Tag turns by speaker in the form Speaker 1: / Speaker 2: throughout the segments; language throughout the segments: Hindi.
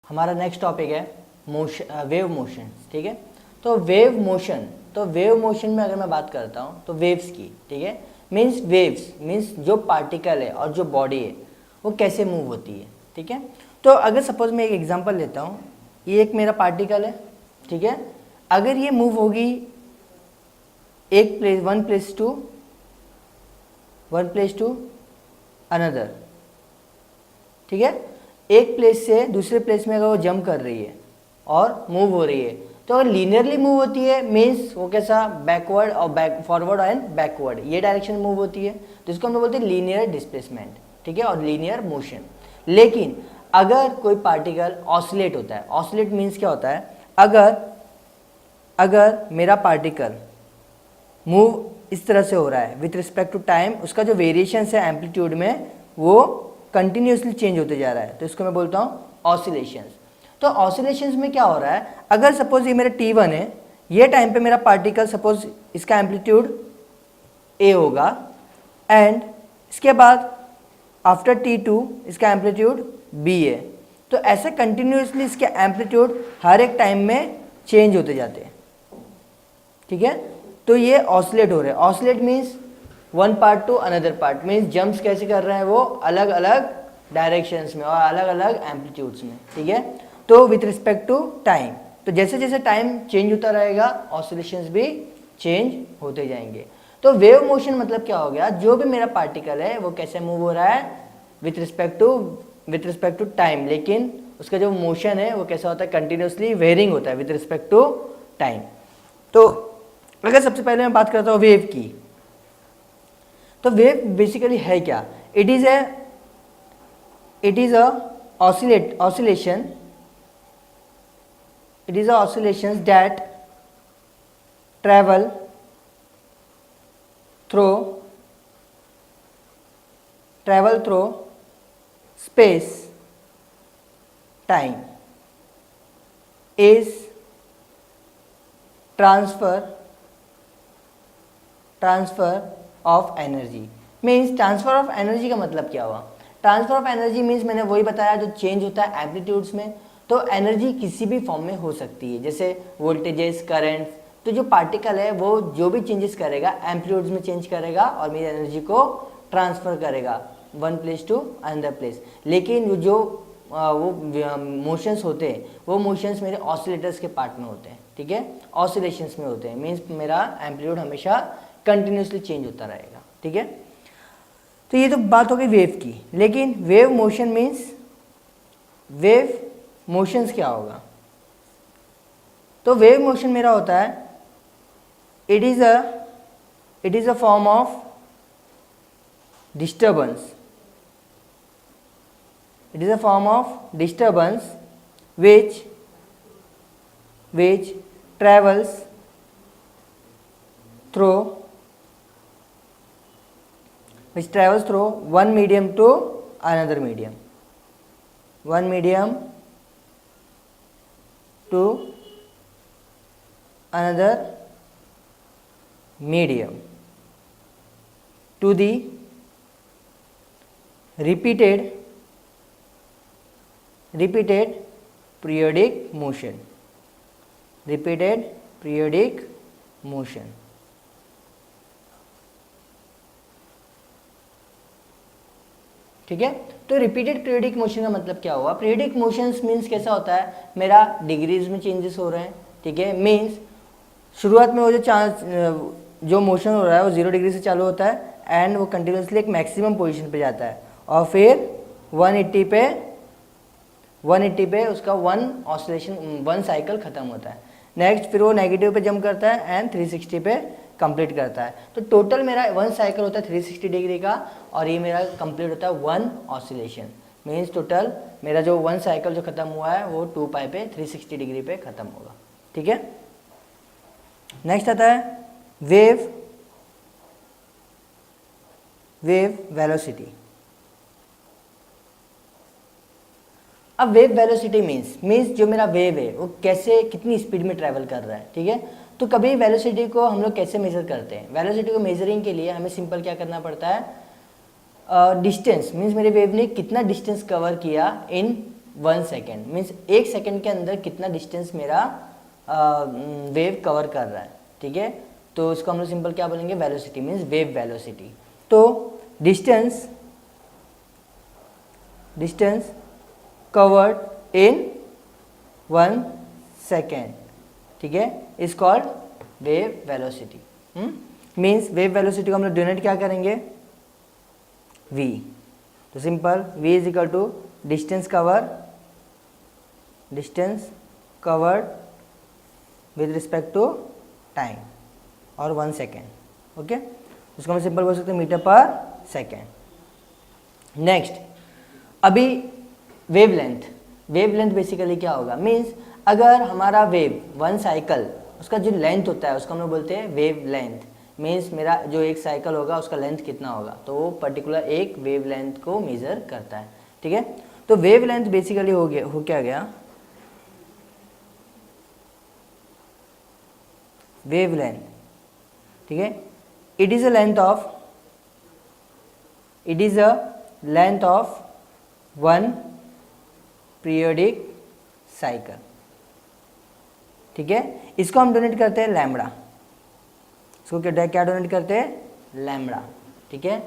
Speaker 1: हमारा नेक्स्ट टॉपिक है मोशन, वेव मोशन। ठीक है, तो वेव मोशन में अगर मैं बात करता हूँ तो वेव्स की, ठीक है, वेव्स मीन्स जो पार्टिकल है और जो बॉडी है वो कैसे मूव होती है। ठीक है, तो अगर सपोज मैं एक एग्जांपल लेता हूँ, ये एक मेरा पार्टिकल है, ठीक है, अगर ये मूव होगी एक place one place to another, ठीक है, एक प्लेस से दूसरे प्लेस में अगर वो जंप कर रही है और मूव हो रही है, तो अगर लीनियरली मूव होती है मीन्स वो कैसा बैकवर्ड और फॉरवर्ड एंड बैकवर्ड, ये डायरेक्शन मूव होती है, तो इसको हम लोग बोलते हैं लीनियर डिस्प्लेसमेंट, ठीक है, और लीनियर मोशन। लेकिन अगर कोई पार्टिकल ऑसिलेट होता है, ऑसिलेट मीन्स क्या होता है, अगर मेरा पार्टिकल मूव इस तरह से हो रहा है विथ रिस्पेक्ट टू टाइम, उसका जो वेरिएशन है एम्पलीट्यूड में वो कंटिन्यूसली चेंज होते जा रहा है, तो इसको मैं बोलता हूँ ऑसिलेशंस। तो ऑसिलेशंस में क्या हो रहा है, अगर सपोज ये मेरा T1 है, ये टाइम पे मेरा पार्टिकल सपोज इसका एम्पलीट्यूड A होगा, एंड इसके बाद आफ्टर T2 इसका एम्पलीट्यूड B है, तो ऐसे कंटिन्यूसली इसके एम्पलीट्यूड हर एक टाइम में चेंज होते जाते हैं। ठीक है, तो ये ऑसिलेट हो रहे हैं। Oscillate means one part two another part, means jumps कैसे कर रहे हैं वो अलग अलग डायरेक्शंस में और अलग अलग एम्पलीट्यूड्स में। ठीक है, तो विथ रिस्पेक्ट टू टाइम, तो जैसे जैसे टाइम चेंज होता रहेगा ऑसिलेशंस भी चेंज होते जाएंगे। तो वेव मोशन मतलब क्या हो गया, जो भी मेरा पार्टिकल है वो कैसे मूव हो रहा है विथ रिस्पेक्ट टू टाइम, लेकिन उसका जो मोशन है वो कैसा होता है, कंटिन्यूसली वेरिंग होता है विथ रिस्पेक्ट टू टाइम। तो अगर सबसे पहले मैं बात करता हूँ वेव की, तो वेव बेसिकली है क्या, it is a oscillation oscillations that travel through space time, is transfer of energy. Means transfer of energy का मतलब क्या हुआ, ट्रांसफर ऑफ एनर्जी मीन्स मैंने वही बताया जो चेंज होता है एम्पलीट्यूड्स में। तो एनर्जी किसी भी फॉर्म में हो सकती है, जैसे वोल्टेजेस, करंट्स, तो जो पार्टिकल है वो जो भी चेंजेस करेगा एम्पलीट्यूड्स में चेंज करेगा और मेरी एनर्जी को ट्रांसफर करेगा one place to another place. लेकिन जो वो मोशंस होते हैं वो मोशंस मेरे ऑसिलेटर्स के पार्ट में होते हैं, ठीक है, ऑसिलेशंस में होते हैं, मीन्स मेरा एम्पलीट्यूड हमेशा कंटिन्यूसली चेंज होता रहेगा। ठीक है, तो ये तो बात हो गई वेव की। लेकिन wave motion means wave motions क्या होगा, तो वेव मोशन मेरा होता है it is a form of disturbance, which travels through one medium to another medium, to the repeated periodic motion, ठीक है। तो रिपीटेड पीरियडिक मोशन का मतलब क्या हुआ, पीरियडिक मोशंस मीन्स कैसा होता है, मेरा डिग्रीज में चेंजेस हो रहे हैं। ठीक है, मीन्स शुरुआत में वो जो मोशन हो रहा है वो 0 डिग्री से चालू होता है एंड वो कंटिन्यूसली एक मैक्सिमम पोजीशन पे जाता है और फिर 180 पे उसका वन साइकिल खत्म होता है। नेक्स्ट फिर वो नेगेटिव पे जंप करता है एंड 360 पे कंप्लीट करता है। तो टोटल मेरा वन साइकिल होता है 360 डिग्री का और ये मेरा कंप्लीट होता है वन ऑसिलेशन। मीन्स टोटल मेरा जो वन साइकिल जो खत्म हुआ है वो 2 पाई पे 360 डिग्री पे खत्म होगा। ठीक है, नेक्स्ट आता है वेव वेलोसिटी। अब वेव वेलोसिटी मीन्स जो मेरा वेव है वो कैसे कितनी स्पीड में ट्रैवल कर रहा है। ठीक है, तो कभी वेलोसिटी को हम लोग कैसे मेजर करते हैं, वेलोसिटी को मेजरिंग के लिए हमें सिंपल क्या करना पड़ता है, डिस्टेंस मीन्स मेरे वेव ने कितना डिस्टेंस कवर किया इन 1 सेकेंड, मीन्स 1 सेकेंड के अंदर कितना डिस्टेंस मेरा वेव कवर कर रहा है, ठीक है। तो इसको हम लोग सिंपल क्या बोलेंगे, वेलोसिटी, मीन्स वेव वेलोसिटी। तो डिस्टेंस कवर्ड इन 1 सेकेंड, ठीक है, is called wave velocity. Means wave velocity को हम लोग डिनोट क्या करेंगे, v। तो simple v is equal to distance covered with respect to time और 1 सेकेंड, ओके। उसको हम सिंपल बोल सकते हैं मीटर पर सेकेंड। नेक्स्ट, अभी वेवलेंथ बेसिकली क्या होगा, मीन्स अगर हमारा वेव 1 साइकिल, उसका जो लेंथ होता है उसको हम लोग बोलते हैं वेव लेंथ। मीन्स मेरा जो एक साइकिल होगा उसका लेंथ कितना होगा, तो वो पर्टिकुलर एक वेव लेंथ को मेजर करता है, ठीक है। तो वेव लेंथ बेसिकली हो क्या गया, वेव लेंथ, ठीक है, it is a length of 1 periodic cycle, ठीक है। इसको हम डोनेट करते हैं लैम्बडा, इसको क्या डोनेट करते हैं, लैम्बडा, ठीक है।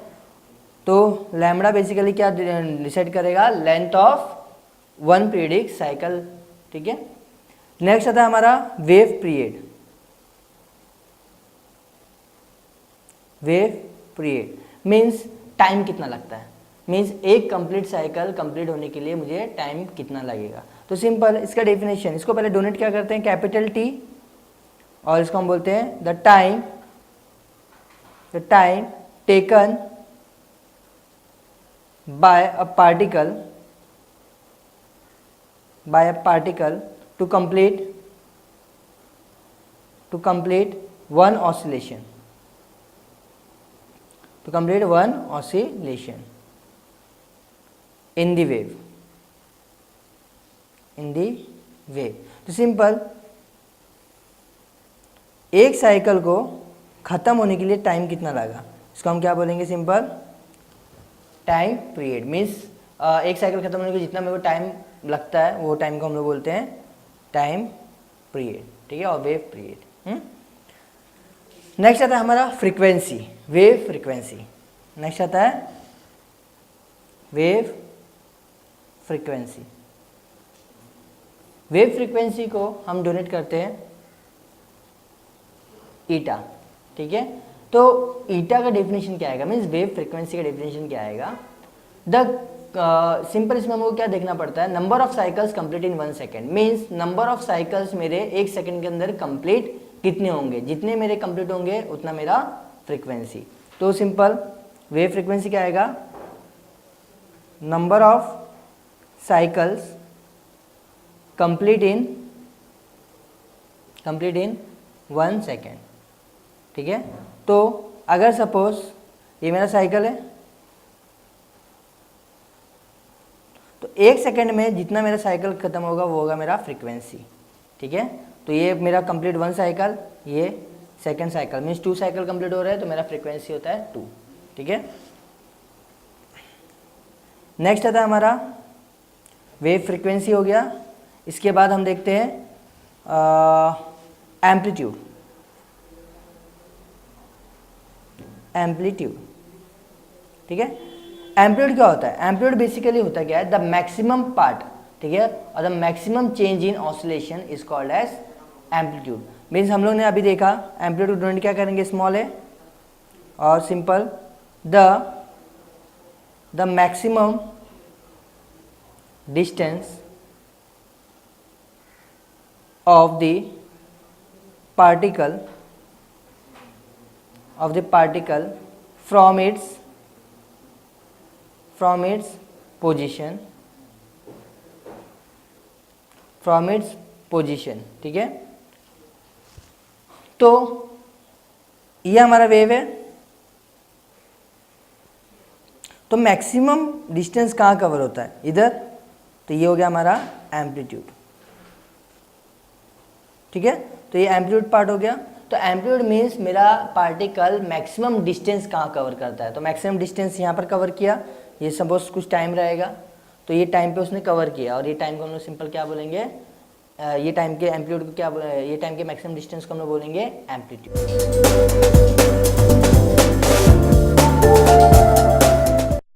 Speaker 1: तो लैम्बडा बेसिकली क्या डिसाइड करेगा, लेंथ ऑफ 1 पीरियडिक साइकिल, ठीक है। नेक्स्ट आता है हमारा वेव पीरियड मीन्स टाइम कितना लगता है, मीन्स एक कंप्लीट साइकिल कंप्लीट होने के लिए मुझे टाइम कितना लगेगा। तो सिंपल इसका डेफिनेशन, इसको पहले डोनेट क्या करते हैं, कैपिटल T, और इसको हम बोलते हैं the time taken by a particle to complete one oscillation, in the wave। तो सिंपल एक साइकिल को खत्म होने के लिए टाइम कितना लगा, इसको हम क्या बोलेंगे, सिंपल टाइम पीरियड। मीन्स एक साइकिल खत्म होने के लिए जितना मेरे को टाइम लगता है वो टाइम को हम लोग बोलते हैं टाइम पीरियड, ठीक है, और वेव पीरियड। नेक्स्ट आता है हमारा फ्रीक्वेंसी, वेव फ्रीक्वेंसी। नेक्स्ट आता है वेव फ्रीक्वेंसी को हम डोनेट करते हैं ईटा, ठीक है। तो ईटा का डेफिनेशन क्या आएगा, मीन्स वेव फ्रीक्वेंसी का डेफिनेशन क्या आएगा, सिंपल इसमें हमको क्या देखना पड़ता है, number of cycles complete in 1 second, means number of cycles मेरे 1 सेकेंड के अंदर कंप्लीट कितने होंगे, जितने मेरे कंप्लीट होंगे उतना मेरा फ्रीक्वेंसी। तो सिंपल वेव फ्रीक्वेंसी क्या आएगा, number of cycles complete in 1 second, ठीक है। तो अगर सपोज ये मेरा साइकिल है, तो 1 सेकेंड में जितना मेरा साइकिल खत्म होगा वो होगा मेरा फ्रीक्वेंसी, ठीक है। तो ये मेरा कंप्लीट 1 साइकिल, ये second cycle, means 2 cycle complete हो रहा है, तो मेरा फ्रीक्वेंसी होता है 2, ठीक है। नेक्स्ट आता है हमारा वेव फ्रीक्वेंसी हो गया। इसके बाद हम देखते हैं एम्पलीट्यूड, ठीक है। एम्पलीट्यूड क्या होता है, एम्पलीट्यूड बेसिकली होता क्या है, द मैक्सिमम पार्ट, ठीक है, और the maximum change in oscillation is called as amplitude. Means हम लोग ने अभी देखा एम्पलीट्यूड डोनेट क्या करेंगे, स्मॉल है, और simple the maximum distance of the particle from its position, ठीक है। तो ये हमारा वेव है, तो मैक्सिमम डिस्टेंस कहाँ कवर होता है, इधर, तो ये हो गया हमारा एम्पलीट्यूड, ठीक है। तो ये एम्पलीट्यूड पार्ट हो गया। तो एम्पलीट्यूड मीन्स मेरा पार्टिकल मैक्सिमम डिस्टेंस कहाँ कवर करता है, तो मैक्सिमम डिस्टेंस यहाँ पर कवर किया, ये सपोज कुछ टाइम रहेगा, तो ये टाइम पे उसने कवर किया, और ये टाइम को हम लोग सिंपल क्या बोलेंगे, ये टाइम के एम्पलीट्यूड को क्या ये टाइम के मैक्सिमम डिस्टेंस को हम लोग बोलेंगे एम्पलीट्यूड।